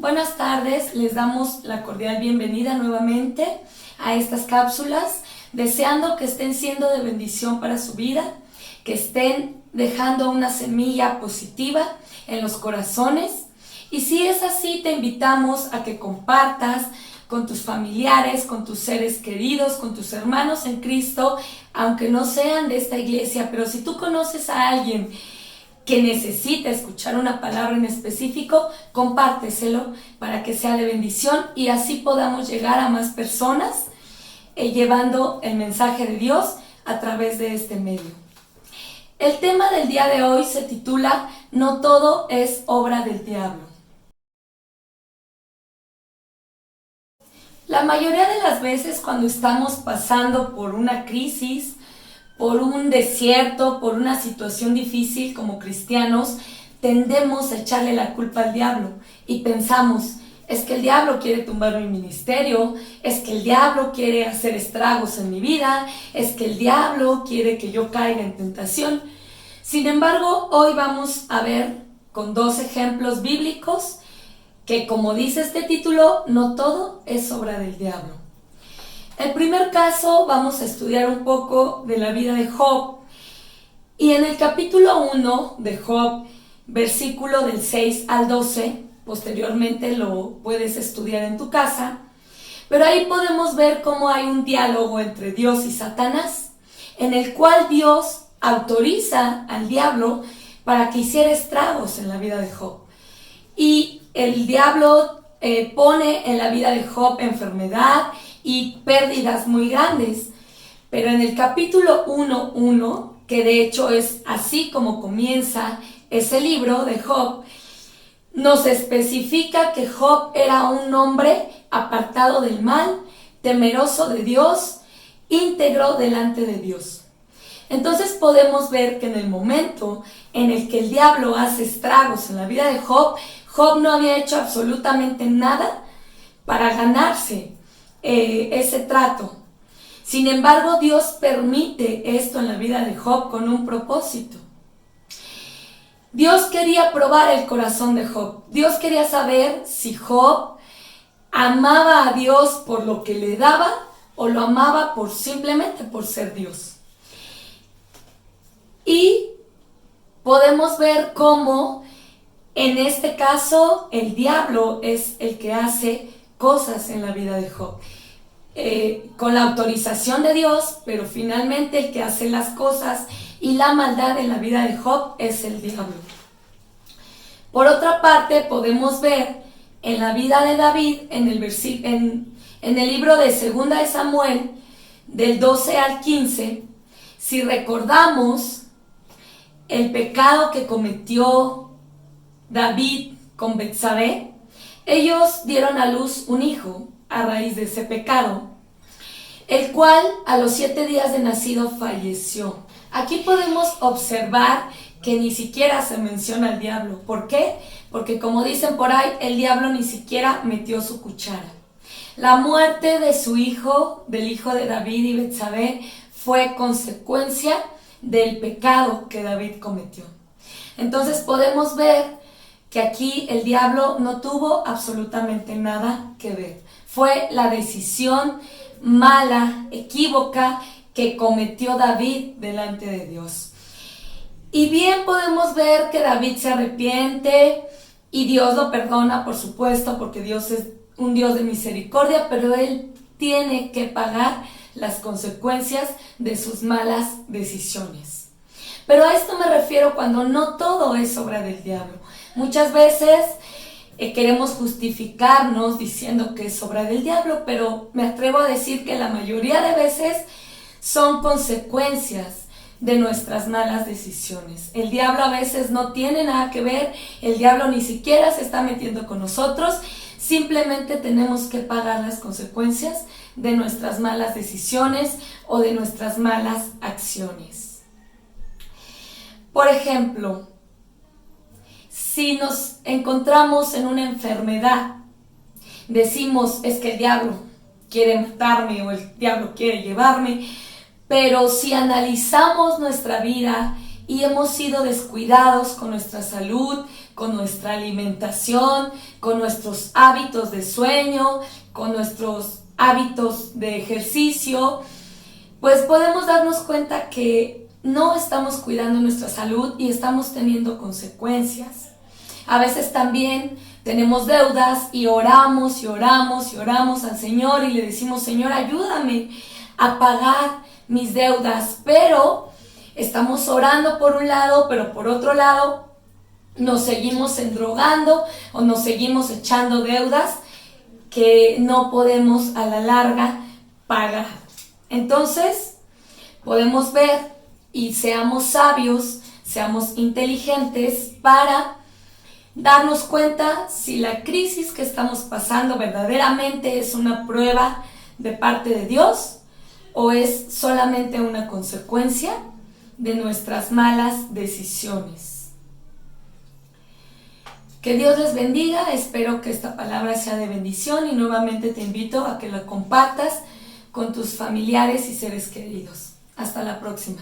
Buenas tardes, les damos la cordial bienvenida nuevamente a estas cápsulas, deseando que estén siendo de bendición para su vida, que estén dejando una semilla positiva en los corazones. Y si es así, te invitamos a que compartas con tus familiares, con tus seres queridos, con tus hermanos en Cristo, aunque no sean de esta iglesia, pero si tú conoces a alguien que necesita escuchar una palabra en específico, compárteselo para que sea de bendición y así podamos llegar a más personas llevando el mensaje de Dios a través de este medio. El tema del día de hoy se titula No todo es obra del diablo. La mayoría de las veces cuando estamos pasando por una crisis, por un desierto, por una situación difícil como cristianos, tendemos a echarle la culpa al diablo y pensamos, es que el diablo quiere tumbar mi ministerio, es que el diablo quiere hacer estragos en mi vida, es que el diablo quiere que yo caiga en tentación. Sin embargo, hoy vamos a ver con dos ejemplos bíblicos que, como dice este título, no todo es obra del diablo. El primer caso, vamos a estudiar un poco de la vida de Job. Y en el capítulo 1 de Job, versículo del 6 al 12, posteriormente lo puedes estudiar en tu casa, pero ahí podemos ver cómo hay un diálogo entre Dios y Satanás, en el cual Dios autoriza al diablo para que hiciera estragos en la vida de Job. Y el diablo pone en la vida de Job enfermedad y pérdidas muy grandes. Pero en el capítulo 1:1, que de hecho es así como comienza ese libro de Job, nos especifica que Job era un hombre apartado del mal, temeroso de Dios, íntegro delante de Dios. Entonces podemos ver que en el momento en el que el diablo hace estragos en la vida de Job, Job no había hecho absolutamente nada para ganarse ese trato. Sin embargo, Dios permite esto en la vida de Job con un propósito. Dios quería probar el corazón de Job. Dios quería saber si Job amaba a Dios por lo que le daba o lo amaba simplemente por ser Dios. Y podemos ver cómo en este caso el diablo es el que hace cosas en la vida de Job. Con la autorización de Dios, pero finalmente el que hace las cosas y la maldad en la vida de Job es el diablo. Por otra parte, podemos ver en la vida de David, en el libro de 2 de Samuel, del 12 al 15, si recordamos el pecado que cometió David con Betsabé, ellos dieron a luz un hijo a raíz de ese pecado, el cual a los 7 días de nacido falleció. Aquí podemos observar que ni siquiera se menciona al diablo. ¿Por qué? Porque como dicen por ahí, el diablo ni siquiera metió su cuchara. La muerte de su hijo, del hijo de David y Betsabé, fue consecuencia del pecado que David cometió. Entonces podemos ver que aquí el diablo no tuvo absolutamente nada que ver. Fue la decisión mala, equívoca, que cometió David delante de Dios. Y bien podemos ver que David se arrepiente y Dios lo perdona, por supuesto, porque Dios es un Dios de misericordia, pero él tiene que pagar las consecuencias de sus malas decisiones. Pero a esto me refiero cuando no todo es obra del diablo. Muchas veces queremos justificarnos diciendo que es obra del diablo, pero me atrevo a decir que la mayoría de veces son consecuencias de nuestras malas decisiones. El diablo a veces no tiene nada que ver, el diablo ni siquiera se está metiendo con nosotros, simplemente tenemos que pagar las consecuencias de nuestras malas decisiones o de nuestras malas acciones. Por ejemplo, si nos encontramos en una enfermedad, decimos, es que el diablo quiere matarme o el diablo quiere llevarme, pero si analizamos nuestra vida y hemos sido descuidados con nuestra salud, con nuestra alimentación, con nuestros hábitos de sueño, con nuestros hábitos de ejercicio, pues podemos darnos cuenta que no estamos cuidando nuestra salud y estamos teniendo consecuencias. A veces también tenemos deudas y oramos y oramos y oramos al Señor y le decimos: Señor, ayúdame a pagar mis deudas, pero estamos orando por un lado, pero por otro lado nos seguimos endrogando o nos seguimos echando deudas que no podemos a la larga pagar. Entonces podemos ver y seamos sabios, seamos inteligentes para darnos cuenta si la crisis que estamos pasando verdaderamente es una prueba de parte de Dios o es solamente una consecuencia de nuestras malas decisiones. Que Dios les bendiga, espero que esta palabra sea de bendición y nuevamente te invito a que la compartas con tus familiares y seres queridos. Hasta la próxima.